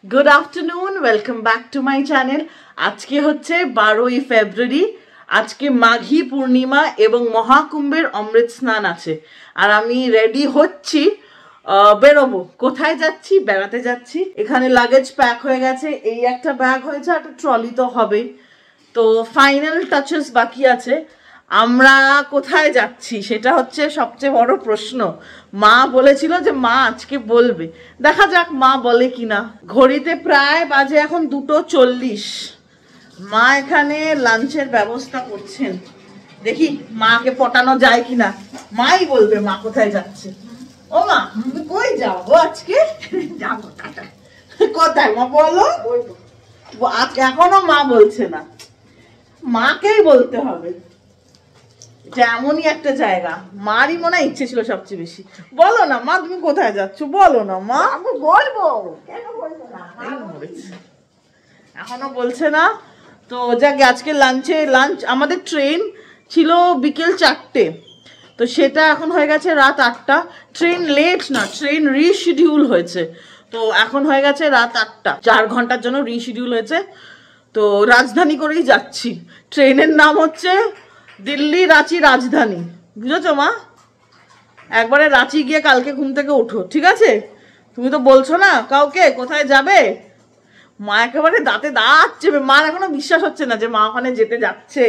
Good afternoon welcome back to my channel. आज के होच्छे 12 फेब्रुआरी। आज के माघी पूर्णिमा एवं महाकुम्भेर अमृत स्नान आछे और आमी रेडी होच्छी बेरोबो। कोथाय जाচ্ছি? बेड़ाते जाচ্ছি। एखाने लागेज पैक हो गेছে, এই একটা ব্যাগ হয়েছে, একটা ট্রলি তো হবেই। তো ফাইনাল টাচেস বাকি আছে। আমরা কোথায় যাচ্ছি সেটা হচ্ছে সবচেয়ে বড় প্রশ্ন। মা বলেছিল যে মা আজকে বলবে, দেখা যাক মা বলে কিনা। ঘড়িতে প্রায় বাজে এখন 2:40। মা এখানে লাঞ্চের ব্যবস্থা করছেন, দেখি মাকে পটানো যায় কিনা। মাই বলবে মা কোথায় যাচ্ছে। ও মা, তুমি কই যাবো আজকে? যাবো টাটা। কোথায় মা বলো? আজকে এখনো মা বলছে না, মাকেই বলতে হবে। এমনই একটা জায়গা, মারই মনে ইচ্ছে ছিল সবচেয়ে বেশি। বলো না মা, তুমি কোথায় যাচ্ছ বলো না মা। আমি বলবো, কেন বলবো না? এখনো বলছে না। তো যাক, আজকে লাঞ্চ আমাদের ট্রেন ছিল বিকেল 4টে, তো সেটা এখন হয়ে গেছে রাত 8টা। ট্রেন লেট না, ট্রেন রিশিডিউল হয়েছে, তো এখন হয়ে গেছে রাত 8টা। 4 ঘন্টার জন্য রিশিডিউল হয়েছে। তো রাজধানী করেই যাচ্ছি। ট্রেনের নাম হচ্ছে দিল্লি রাঁচি রাজধানী, বুঝেছো মা? একবারে রাঁচি গিয়ে কালকে ঘুম থেকে উঠো, ঠিক আছে? তুমি তো বলছো না কাউকে কোথায় যাবে। মা একেবারে দাঁতে দাঁত চেপে, মার এখনো বিশ্বাস হচ্ছে না যে মা ওখানে যেতে যাচ্ছে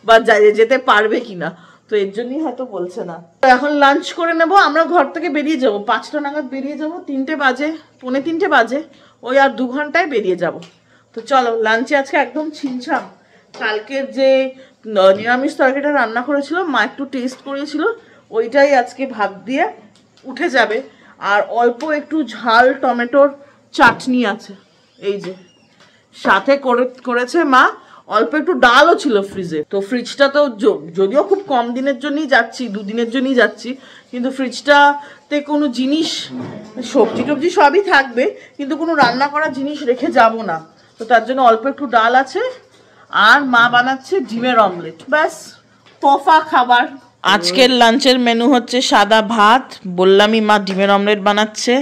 বা যেতে পারবে কিনা, তো এর জন্যই হয়তো বলছে না। তো এখন লাঞ্চ করে নেবো, আমরা ঘর থেকে বেরিয়ে যাবো 5টা নাগাদ বেরিয়ে যাবো। 3টে বাজে, 3:45 বাজে, ওই আর 2 ঘন্টায় বেরিয়ে যাব। তো চলো, লাঞ্চে আজকে একদম ছিমছাম। কালকের যে নিরামিষ তরকারিটা রান্না করেছিল মা, একটু টেস্ট করেছিল, ওইটাই আজকে ভাত দিয়ে উঠে যাবে। আর অল্প একটু ঝাল টমেটোর চাটনি আছে, এই যে সাথে করেছে মা। অল্প একটু ডালও ছিল ফ্রিজে। তো ফ্রিজটা তো যদিও খুব কম দিনের জন্যই যাচ্ছি, 2 দিনের জন্যই যাচ্ছি, কিন্তু ফ্রিজটাতে কোনো জিনিস, সবজি টবজি সবই থাকবে, কিন্তু কোনো রান্না করা জিনিস রেখে যাব না। তো তার জন্য অল্প একটু ডাল আছে, আর মা বানাচ্ছে ডিমের অমলেট, ব্যাস তোফা খাবার। আজকের লাঞ্চের মেনু হচ্ছে সাদা ভাত, বললামই মা ডিমের অমলেট বানাচ্ছে।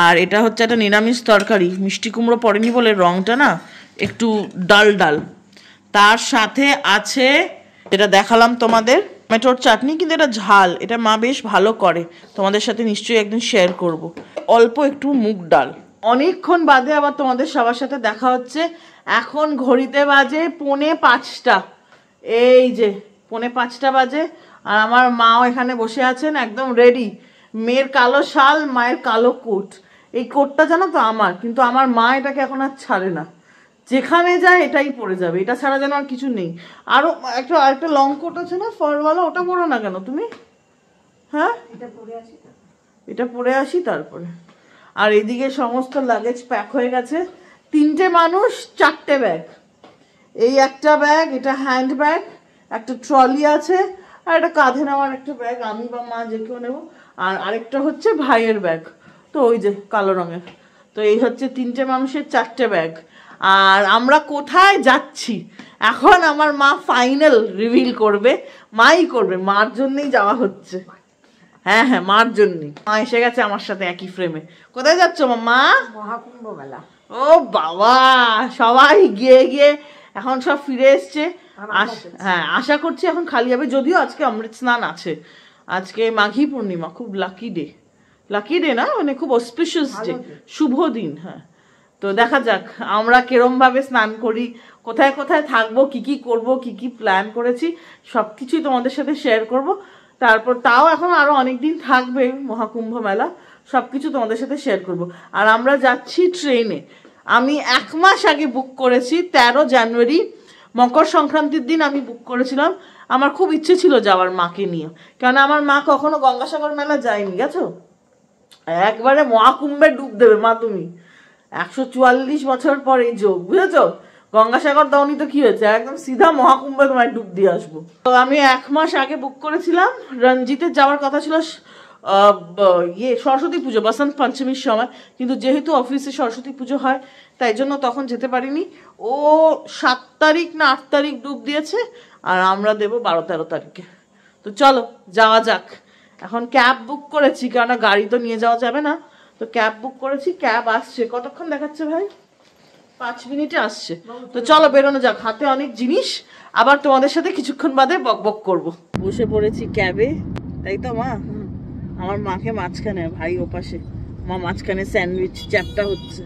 আর এটা হচ্ছে একটা নিরামিষ তরকারি, মিষ্টি কুমড়ো পড়েনি বলে রংটা না একটু ডাল ডাল। তার সাথে আছে, যেটা দেখালাম তোমাদের, টমেটোর চাটনি, কিন্তু এটা ঝাল, এটা মা বেশ ভালো করে, তোমাদের সাথে নিশ্চয়ই একদিন শেয়ার করব। অল্প একটু মুগ ডাল। অনেকক্ষণ বাদে আবার তোমাদের সবার সাথে দেখা হচ্ছে। এখন ঘড়িতে বাজে 4:45। এই যে 4:45 বাজে, আর আমার মাও এখানে বসে আছেন একদম রেডি। মেয়ের কালো শাল, মায়ের কালো কোট। এই কোটটা জানো তো আমার, কিন্তু আমার মা এটাকে এখন আর ছাড়ে না, যেখানে যায় এটাই পরে যাবে, এটা ছাড়া যেন আর কিছু নেই। আরো আরেকটা লং কোট আছে না ফরওয়ালা, ওটা পরো না কেন তুমি? হ্যাঁ, এটা পরে আসি তারপরে। আর এদিকে সমস্ত লাগেজ প্যাক হয়ে গেছে। 3টে মানুষ 4টে ব্যাগ। এই একটা ব্যাগ, এটা হ্যান্ড ব্যাগ, একটা ট্রলি আছে, আর একটা কাঁধে নেওয়ার একটা ব্যাগ, আমি বা মা যে কেউ নেবো। আর আরেকটা হচ্ছে ভাইয়ের ব্যাগ, তো ওই যে কালো রঙের। তো এই হচ্ছে 3টে মানুষের 4টে ব্যাগ। আর আমরা কোথায় যাচ্ছি এখন আমার মা ফাইনাল রিভিল করবে, মাই করবে, মার জন্যই যাওয়া হচ্ছে। হ্যাঁ হ্যাঁ, মার জন্যই। মা এসে গেছে আমার সাথে একই ফ্রেমে। কোথায় যাচ্ছ মা? মহাকুম্ভ মেলা। ও বাবা, সবাই গিয়ে এখন সব ফিরে এসছে। হ্যাঁ, আশা করছি এখন খালি হবে, যদিও আজকে অমৃত স্নান আছে। আজকে মাঘী পূর্ণিমা, খুব লাকি ডে না, মানে খুব অসপিশিয়াস ডে, শুভ দিন। হ্যাঁ, তো দেখা যাক আমরা কিরম ভাবে স্নান করি, কোথায় কোথায় থাকবো, কি কি করব, কি কি প্ল্যান করেছি, সবকিছুই তোমাদের সাথে শেয়ার করব। তারপর তাও এখন আরো অনেকদিন থাকবে মহাকুম্ভ মেলা, সবকিছু তোমাদের সাথে শেয়ার করব। আর আমরা যাচ্ছি ট্রেনে। আমি 1 মাস আগে বুক করেছি, 13 জানুয়ারি মকর সংক্রান্তির দিন আমি বুক করেছিলাম। আমার খুব ইচ্ছে ছিল যাওয়ার মাকে নিয়ে, কেন আমার মা কখনো গঙ্গাসাগর মেলা যায়নি, গেছো? একবারে মহাকুম্ভে ডুব দেবে মা তুমি। 144 বছর পর এই যোগ, বুঝেছো? গঙ্গাসাগর দাওনি তো কি হয়েছে, একদম সিধা মহাকুম্ভে তোমায় ডুব দিয়ে আসবো। তো আমি 1 মাস আগে বুক করেছিলাম। রঞ্জিতের যাওয়ার কথা ছিল সরস্বতী পুজো, বসন্ত পঞ্চমীর সময়, কিন্তু যেহেতু অফিসে সরস্বতী পুজো হয় তাই জন্য তখন যেতে পারিনি। ও 7 তারিখ না 8 তারিখ ডুব দিয়েছে, আর আমরা দেবো 12-13 তারিখে। তো চলো যাওয়া যাক। এখন ক্যাব বুক করেছি, কেননা গাড়ি তো নিয়ে যাওয়া যাবে না, তো ক্যাব বুক করেছি, ক্যাব আসছে। কতক্ষণ দেখাচ্ছে ভাই? 5 মিনিটে আসছে। তো চলো বেরোনো যাক, হাতে অনেক জিনিস, আবার তোমাদের সাথে কিছুক্ষণ বাদে বকবক করব। বসে পড়েছি ক্যাবে, তাই তো মা? আমার মাকে মাঝখানে, ভাই ওপাশে, মা মাঝখানে স্যান্ডউইচ চ্যাপটা হচ্ছে।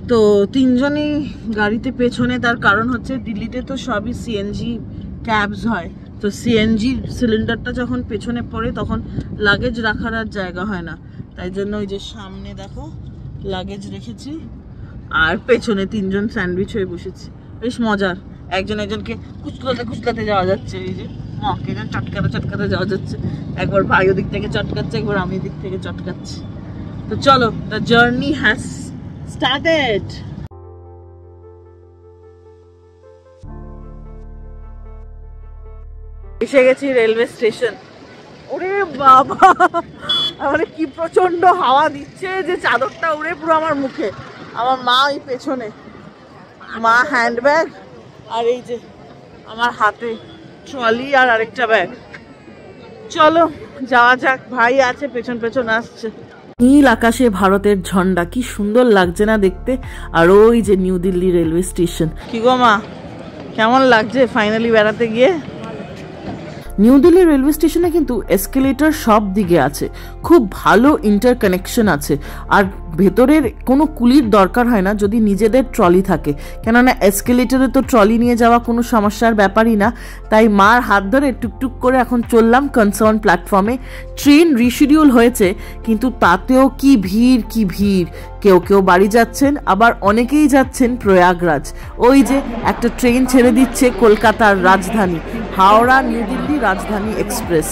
তো তিনজনই গাড়িতে পেছনে, তার কারণ হচ্ছে দিল্লিতে তো সবই সিএনজি ক্যাবস হয়। তো সিএনজি সিলিন্ডারটা যখন পেছনে পড়ে তখন লাগেজ রাখার আর জায়গা হয় না, তাই জন্য ওই যে সামনে দেখো লাগেজ রেখেছি, আর পেছনে তিনজন স্যান্ডউইচ হয়ে বসেছি। বেশ মজার, একজন একজনকে কুচকাতে কুচকাতে যাওয়া যাচ্ছে। এই যে মাকে চটকাতে চটকাতে যাওয়া যাচ্ছে, একবার ভাই ওদিক থেকে চটকাচ্ছে, একবার আমি দিক থেকে চটকাচ্ছি। তো চলো, দ্য জার্নি হ্যাজ স্টার্টেড। এসে গেছি রেলওয়ে স্টেশন। ওরে বাবা, মানে কি প্রচন্ড হাওয়া দিচ্ছে যে চাদরটা উড়ে পুরো আমার মুখে। আমার মা এই পেছনে, মা হ্যান্ডব্যাগ, আর এই যে আমার হাতে ট্রলি আর আরেকটা ব্যাগ। চলো যাওয়া যাক, ভাই আছে পেছন পেছন আসছে। নীল আকাশে ভারতের ঝন্ডা, কি সুন্দর লাগছে না দেখতে। আর ওই যে নিউ দিল্লি রেলওয়ে স্টেশন। কি গো মা, কেমন লাগছে ফাইনালি বেড়াতে গিয়ে? নিউ দিল্লি রেলওয়ে স্টেশনে কিন্তু এসকেলেটর সব দিকে আছে, খুব ভালো ইন্টারকানেকশন আছে, আর ভেতরের কোনো কুলির দরকার হয় না যদি নিজেদের ট্রলি থাকে, কেননা এসকেলেটরে তো ট্রলি নিয়ে যাওয়া কোনো সমস্যার ব্যাপারই না। তাই মার হাত ধরে টুকটুক করে এখন চললাম কনসার্ন প্ল্যাটফর্মে। ট্রেন রিশিডিউল হয়েছে, কিন্তু তাতেও কি ভিড়, কি ভিড়। কেউ কেউ বাড়ি যাচ্ছেন, আবার অনেকেই যাচ্ছেন প্রয়াগরাজ। ওই যে একটা ট্রেন ছেড়ে দিচ্ছে কলকাতার রাজধানী, হাওড়া নিউ দিল্লি রাজধানী এক্সপ্রেস।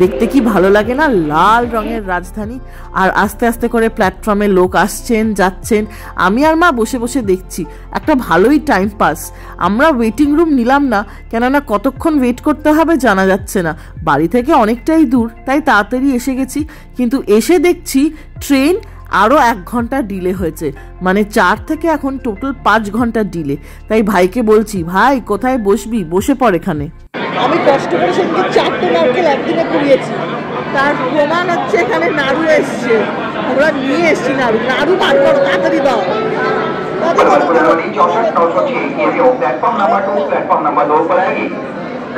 দেখতে কি ভালো লাগে না, লাল রঙের রাজধানী। আর আস্তে আস্তে করে প্ল্যাটফর্মে লোক আসছেন যাচ্ছেন, আমি আর মা বসে বসে দেখছি। একটা ভালোই টাইম পাস। আমরা ওয়েটিং রুম নিলাম না, কেননা কতক্ষণ ওয়েট করতে হবে জানা যাচ্ছে না। বাড়ি থেকে অনেকটাই দূর, তাই তাড়াতাড়ি এসে গেছি। কিন্তু এসে দেখছি ট্রেন আরও 1 ঘন্টা ডিলে হয়েছে, মানে 4 থেকে এখন টোটাল 5 ঘন্টা ডিলে। তাই ভাইকে বলছি, ভাই কোথায় বসবি, বসে পড় এখানে। আমি কষ্ট করে সেদিকে 4টে নারকেল একদিনে কুড়িয়েছি, তার প্রমাণ হচ্ছে এখানে নাড়ু এসছে। আমরা নিয়ে এসছি নাড়ু। নাড়ু বার করো, তাড়াতাড়ি দাও।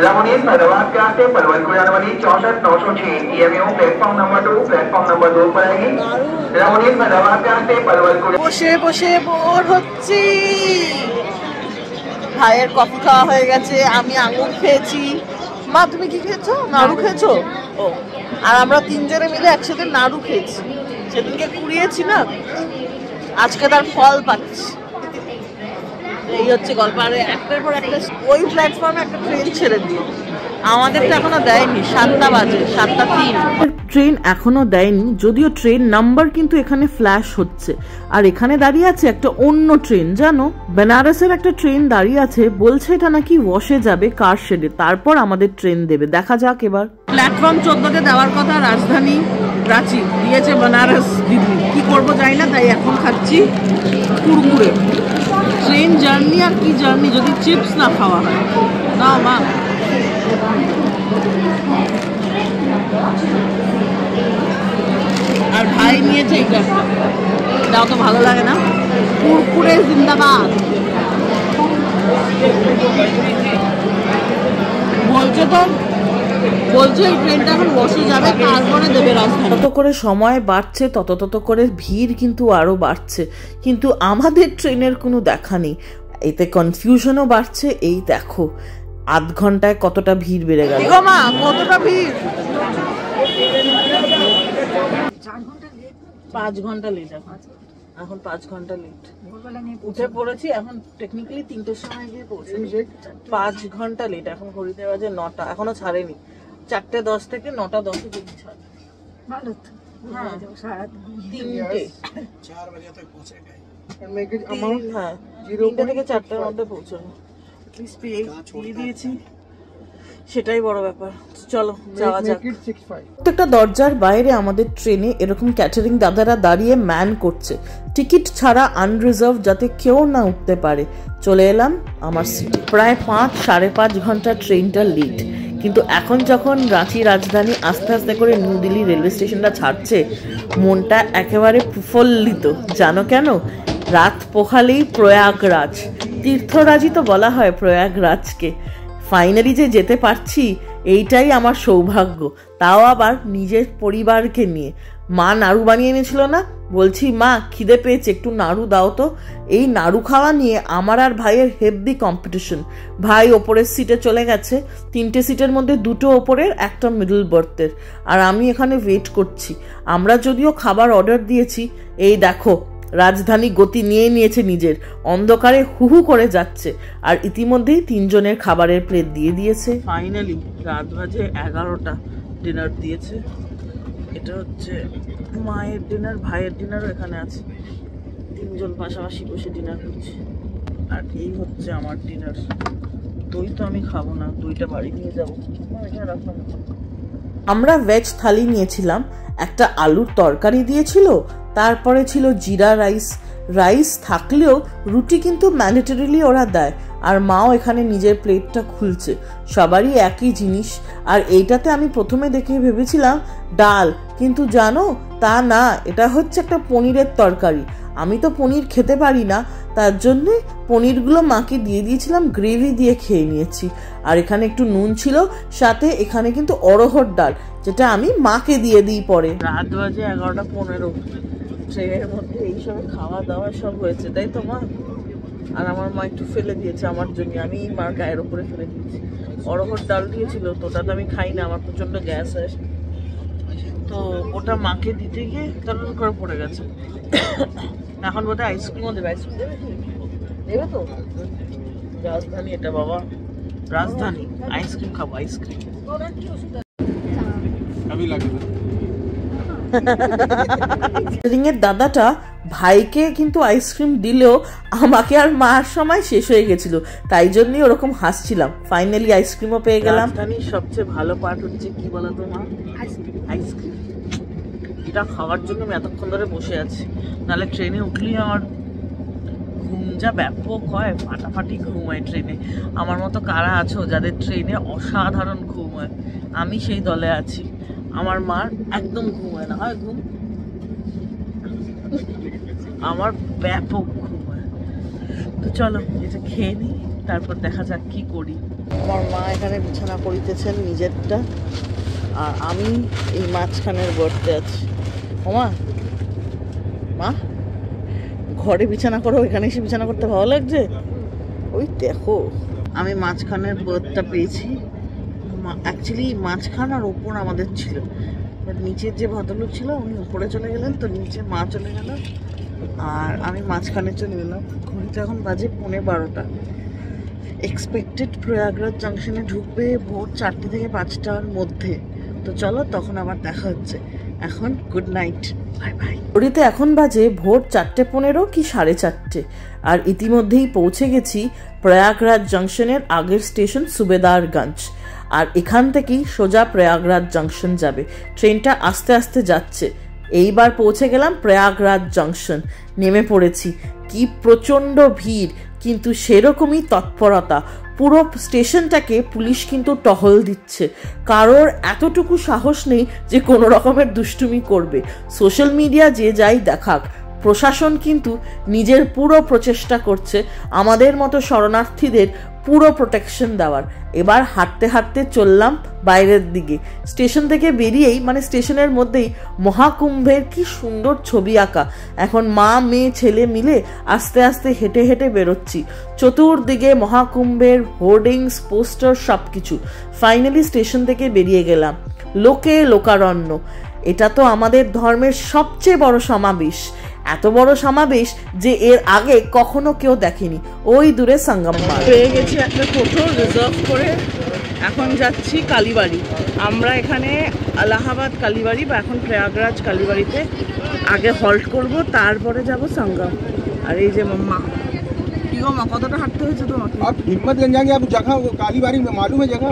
रामोनीन भदवान के आते पलवल कुरानवाली 64-906 EMU platform number 2 platform number 2 पर आएगी। रामोनीन भदवान के आते पलवल বসে বসে বোর হচ্ছি। ভাইয়ের কফি খাওয়া হয়ে গেছে, আমি আঙুর খেয়েছি। মা তুমি কি খেয়েছো? নাড়ু খেয়েছো? ও, আর আমরা তিনজনে মিলে একসাথে নাড়ু খেয়েছি। সেদিনকে কুড়িয়েছি না, আজকে তার ফল পাচ্ছি। এই হচ্ছে গল্প। আর একটার পর একটা ওই প্ল্যাটফর্মে একটা ট্রেন ছেড়ে দিল, আমাদেরটা এখনো দেয়নি। 7টা বাজে, 7:03। ট্রেন এখনো দেয়নি, যদিও ট্রেন নাম্বার কিন্তু এখানে ফ্ল্যাশ হচ্ছে। আর এখানে দাঁড়িয়ে আছে একটা অন্য ট্রেন, জানো, বেনারসের একটা ট্রেন দাঁড়িয়ে আছে, বলছে এটা নাকি ওয়াশে যাবে কার শেডে, তারপর আমাদের ট্রেন দেবে। দেখা যাক এবার। প্ল্যাটফর্ম 14তে দেওয়ার কথা রাজধানী রাঁচি, দিয়েছে বেনারস দিল্লি। কি করবো জানি না, তাই এখন খাচ্ছি কুরকুরে। ট্রেন জার্নি আর কি জার্নি, যদি চিপস না খাওয়া হয়। না মা, আর ভাই নিয়েছে এইটা, এটাও তো ভালো লাগে না। কুরকুরে জিন্দাবাদ বলছে তো, বলছে এই ট্রেনটা এখন বসে যাবে, তারপরে দেবে রাজধানী। তত করে সময় বাড়ছে, তত করে ভিড় কিন্তু আরো বাড়ছে। কিন্তু আমাদের ট্রেনের কোনো দেখা নেই, এতে কনফিউশনও বাড়ছে। এই দেখো 8 ঘন্টায় কতটা ভিড় বেড়ে গেল। মা কতটা ভিড়, 5 ঘন্টা লেট। এখন 5 ঘন্টা লেট। উঠে পড়েছি, এখন টেকনিক্যালি 3টের সময় গিয়ে পৌঁছেছি। 5 ঘন্টা লেট। এখন ঘড়িতে বাজে 9টা, এখনো ছাড়েনি। 4:10 থেকে 9:10 যদি ছাড়ে। ভালো তো, হ্যাঁ 3টে 4 बजे तक पहुंचेगा। হ্যাঁ 3টে থেকে 4টার মধ্যে পৌঁছাবো। প্লিজ পেয়ে দিয়েছি, সেটাই বড় ব্যাপার। চলো যাওয়া যাক। প্রত্যেকটা দরজার বাইরে আমাদের ট্রেনে এরকম ক্যাটারিং দাদারা দাঁড়িয়ে ম্যান করছে, টিকিট ছাড়া আনরিজার্ভ, যাতে কেউ না উঠতে পারে। চলে এলাম আমার সিটে। প্রায় 5-5.5 ঘন্টা ট্রেনটা লেট, কিন্তু এখন যখন রাঁচি রাজধানী আস্তে আস্তে করে নিউ দিল্লি রেলওয়ে স্টেশনটা ছাড়ছে, মনটা একেবারে প্রফুল্লিত। জানো কেন? রাত পোহালেই প্রয়াগরাজ, তীর্থরাজই তো বলা হয় প্রয়াগরাজকে। ফাইনালি যে যেতে পারছি, এইটাই আমার সৌভাগ্য, তাও আবার নিজের পরিবারকে নিয়ে। মা নাড়ু বানিয়ে এনেছিল না, বলছি মা খিদে পেয়েছে, একটু নাড়ু দাও তো। এই নাড়ু খাওয়া নিয়ে আমার আর ভাইয়ের হেভি কম্পিটিশন। ভাই ওপরের সিটে চলে গেছে, 3টে সিটের মধ্যে 2টো ওপরের, একটা মিডল বার্থের, আর আমি এখানে ওয়েট করছি। আমরা যদিও খাবার অর্ডার দিয়েছি, এই দেখো রাজধানী গতি নিয়ে নিয়েছে নিজের, অন্ধকারে হুহু করে যাচ্ছে, আর ইতিমধ্যেই 3 জনের খাবারের প্লেট দিয়ে দিয়েছে। ফাইনালি রাত বাজে 11টা, ডিনার দিয়েছে। এটা হচ্ছে মায়ের ডিনার, ভাইয়ের ডিনারও এখানে আছে। 3 জন পাশাপাশি বসে ডিনার করছি। আর এই হচ্ছে আমার ডিনার। দই তো আমি খাবো না, দইটা বাড়ি নিয়ে যাবো। আমরা ভেজ থালি নিয়েছিলাম, একটা আলুর তরকারি দিয়েছিল, তারপরে ছিল জিরা রাইস। রাইস থাকলেও রুটি কিন্তু ম্যান্ডেটরিলি ওরা দেয়। আর মাও এখানে নিজের প্লেটটা খুলছে, সবারই একই জিনিস। আর এইটাতে আমি প্রথমে দেখে ভেবেছিলাম ডাল, কিন্তু জানো তা না, এটা হচ্ছে একটা পনিরের তরকারি। আমি তো পনির খেতে পারি না, তার জন্যে পনিরগুলো মাকে দিয়ে দিয়েছিলাম, গ্রেভি দিয়ে খেয়ে নিয়েছি। আর এখানে একটু নুন ছিল, সাথে এখানে কিন্তু অরহর ডাল, যেটা আমি মাকে দিয়ে দিই পরে। রাত বাজে 11:15, ট্রেনের মধ্যে এইসব খাওয়া দাওয়া সব হয়েছে, তাই তো মা? আর আমার মা একটু ফেলে দিয়েছে আমার জন্য, আমি মার গায়ের ওপরে ফেলে দিয়েছি। অরহর ডাল দিয়েছিল তো, ওটা তো আমি খাই না, আমার প্রচন্ড গ্যাস হয়, তো ওটা মাকে দিতে গিয়ে তরল করে পড়ে গেছে। এখন বোধহয় আইসক্রিমও দেবে। আইসক্রিম দেবে? দেবে তো। রাজধানী এটা বাবা, রাজধানী। আইসক্রিম খাবো, আইসক্রিম। দাদাটা ভাইকে কিন্তু আইসক্রিম দিলেও আমাকে আর মার সময় শেষ হয়ে গেছিল, তাই জন্যই ওরকম হাসছিলাম। ফাইনালি আইসক্রিমও পেয়ে গেলাম। রাজধানীর সবচেয়ে ভালো পার্ট হচ্ছে কি বলতো মা? আইসক্রিম। এটা খাওয়ার জন্য আমি এতক্ষণ ধরে বসে আছি, নাহলে ট্রেনে উঠলেই আমার ঘুম যা ব্যাপক হয়, ফাটাফাটি ঘুম হয় ট্রেনে। আমার মতো কারা আছো যাদের ট্রেনে অসাধারণ ঘুম হয়? আমি সেই দলে আছি। আমার মার একদম ঘুম হয় না, হয় ঘুম, আমার ব্যাপক ঘুম হয়। তো চলো এটা খেয়ে নিই, তারপর দেখা যাক কি করি। আমার মা এখানে বিছানা করিতেছেন নিজেরটা, আর আমি এই মাঝখানের বর্তে আছি। ওমা, মা ঘরে বিছানা করো, এখানে এসে বিছানা করতে ভালো লাগছে? ওই দেখো আমি মাঝখানের বার্থটা পেয়েছি। অ্যাকচুয়ালি মাঝখান আর ওপর আমাদের ছিল, বাট নিচের যে ভদ্রলোক ছিল উনি উপরে চলে গেলেন, তো নিচে মা চলে গেল আর আমি মাঝখানে চলে গেলাম। ঘড়িতে এখন বাজে 12:15। এক্সপেক্টেড প্রয়াগরাজ জাংশনে ঢুকবে ভোর 4টে থেকে 5টার মধ্যে। তো চলো তখন আবার দেখা হচ্ছে। এখন গুড নাইট, বাই বাই। ঘড়িতে এখন বাজে ভোর 4:15 কি 4:30, আর ইতিমধ্যেই পৌঁছে গেছি প্রয়াগরাজ জাংশনের আগের স্টেশন সুবেদারগঞ্জ। আর এখান থেকেই সোজা প্রয়াগরাজ জাংশন যাবে। ট্রেনটা আস্তে আস্তে যাচ্ছে। এইবার পৌঁছে গেলাম প্রয়াগরাজ জাংশন, নেমে পড়েছি। কি প্রচণ্ড ভিড়, কিন্তু সেরকমই তৎপরতা। পুরো স্টেশনটাকে পুলিশ কিন্তু টহল দিচ্ছে, কারোর এতটুকু সাহস নেই যে কোনো রকমের দুষ্টুমি করবে। সোশ্যাল মিডিয়া যে যাই দেখাক, প্রশাসন কিন্তু নিজের পুরো প্রচেষ্টা করছে আমাদের মতো শরণার্থীদের পুরো প্রোটেকশন দেওয়ার। এবার হাঁটতে হাঁটতে চললাম বাইরের দিকে। স্টেশন থেকে বেরিয়েই, মানে স্টেশনের মধ্যেই মহাকুম্ভের কি সুন্দর ছবি আঁকা। এখন মা মেয়ে ছেলে মিলে আস্তে আস্তে হেঁটে হেঁটে বেরোচ্ছি। চতুর্দিকে মহাকুম্ভের হোর্ডিংস, পোস্টার, সব কিছু। ফাইনালি স্টেশন থেকে বেরিয়ে গেলাম। লোকে লোকারণ্য। এটা তো আমাদের ধর্মের সবচেয়ে বড় সমাবেশ। এত বড় সমাবেশ যে এর আগে কখনো কেউ দেখেনি। ওই দূরে সঙ্গম পেয়ে গেছি একটা টোটো রিজার্ভ করে। এখন যাচ্ছি কালীবাড়ি। আমরা এখানে এলাহাবাদ কালীবাড়ি বা এখন প্রয়াগরাজ কালীবাড়িতে আগে হল্ট করব, তারপরে যাব সঙ্গম। আর এই যে মাম্মা, কি গো মা, কতটা হাঁটতে হয়েছে তোমাকে? हिम्मतगंज जाएंगे आप जगह, कालीबाड़ी में मालूम है जगह?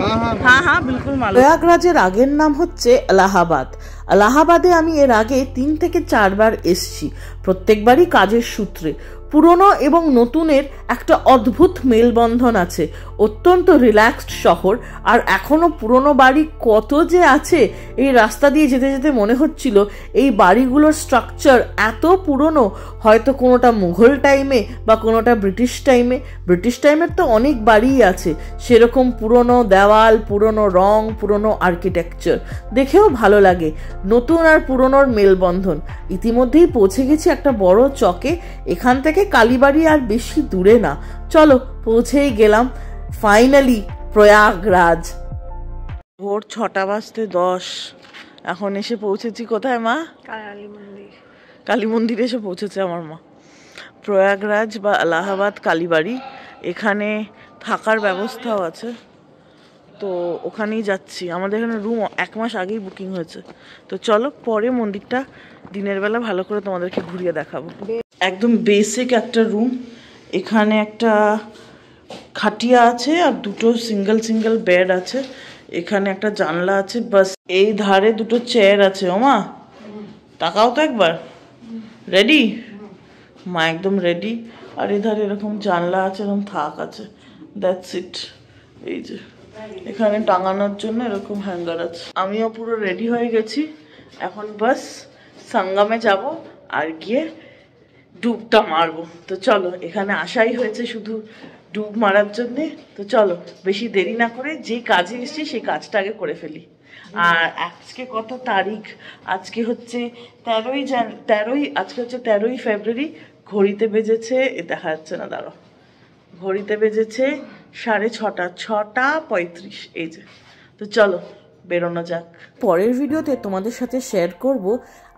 হ্যাঁ হ্যাঁ বিলকুল মালুম। প্রয়াগরাজের আগের নাম হচ্ছে এলাহাবাদ। এলাহাবাদে আমি এর আগে 3 থেকে 4 বার এসছি, প্রত্যেকবারই কাজের সূত্রে। পুরনো এবং নতুনের একটা অদ্ভুত মেলবন্ধন আছে। অত্যন্ত রিল্যাক্সড শহর, আর এখনো পুরনো বাড়ি কত যে আছে। এই রাস্তা দিয়ে যেতে যেতে মনে হচ্ছিল এই বাড়িগুলোর স্ট্রাকচার এত পুরনো, হয়তো কোনোটা মুঘল টাইমে বা কোনোটা ব্রিটিশ টাইমে। ব্রিটিশ টাইমের তো অনেক বাড়িই আছে, সেরকম পুরনো দেওয়াল, পুরনো রং, পুরনো আর্কিটেকচার, দেখেও ভালো লাগে। নতুন আর পুরনোর মেলবন্ধন। ইতিমধ্যেই পৌঁছে গেছি একটা বড় চকে। এখান থেকে কালীবাড়ি আর বেশি দূরে না। চলো, পৌঁছেই গেলাম ফাইনালি প্রয়াগরাজ। ভোর 6:10। এখন এসে পৌঁছেছি কোথায় মা? কালী মন্দির। কালী মন্দিরে এসে পৌঁছেছে আমার মা। প্রয়াগরাজ বা এলাহাবাদ কালীবাড়ি, এখানে থাকার ব্যবস্থাও আছে, তো ওখানেই যাচ্ছি। আমাদের এখানে রুম 1 মাস আগেই বুকিং হয়েছে। তো চলো, পরে মন্দিরটা দিনের বেলা ভালো করে তোমাদেরকে ঘুরিয়ে দেখাবো। একদম বেসিক একটা রুম। এখানে একটা খাটিয়া আছে আর দুটো সিঙ্গেল বেড আছে। এখানে একটা জানলা আছে, বাস। এই ধারে দুটো চেয়ার আছে। ওমা, তাকাও তো একবার। রেডি? মা একদম রেডি। আর এধারে এরকম জানলা আছে, এরকম থাক আছে, দ্যাটস ইট। এই যে এখানে টাঙানোর জন্য এরকম হ্যাঙ্গার আছে। আমিও পুরো রেডি হয়ে গেছি। এখন বাস সঙ্গমে যাব আর গিয়ে ডুবটা মারবো। তো চলো, এখানে আসাই হয়েছে শুধু ডুব মারার জন্যে। তো চলো, বেশি দেরি না করে যে কাজে এসেছি সেই কাজটা আগে করে ফেলি। আর আজকে কত তারিখ? আজকে হচ্ছে 13ই ফেব্রুয়ারি। ঘড়িতে বেজেছে, দেখা যাচ্ছে না, দাঁড়াও, ঘড়িতে বেজেছে 6:30, 6:35। এই যে, তো চলো বেরোনো যাক। পরের ভিডিওতে তোমাদের সাথে শেয়ার করব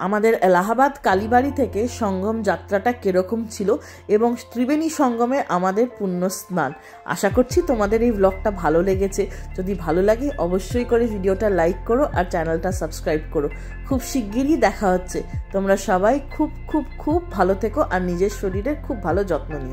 আমাদের এলাহাবাদ কালীবাড়ি থেকে সঙ্গম যাত্রাটা কিরকম ছিল এবং ত্রিবেণী সঙ্গমে আমাদের পুণ্য স্নান। আশা করছি তোমাদের এই ব্লগটা ভালো লেগেছে। যদি ভালো লাগে অবশ্যই করে ভিডিওটা লাইক করো আর চ্যানেলটা সাবস্ক্রাইব করো। খুব শিগগিরই দেখা হচ্ছে। তোমরা সবাই খুব খুব খুব ভালো থেকো আর নিজের শরীরের খুব ভালো যত্ন নিও।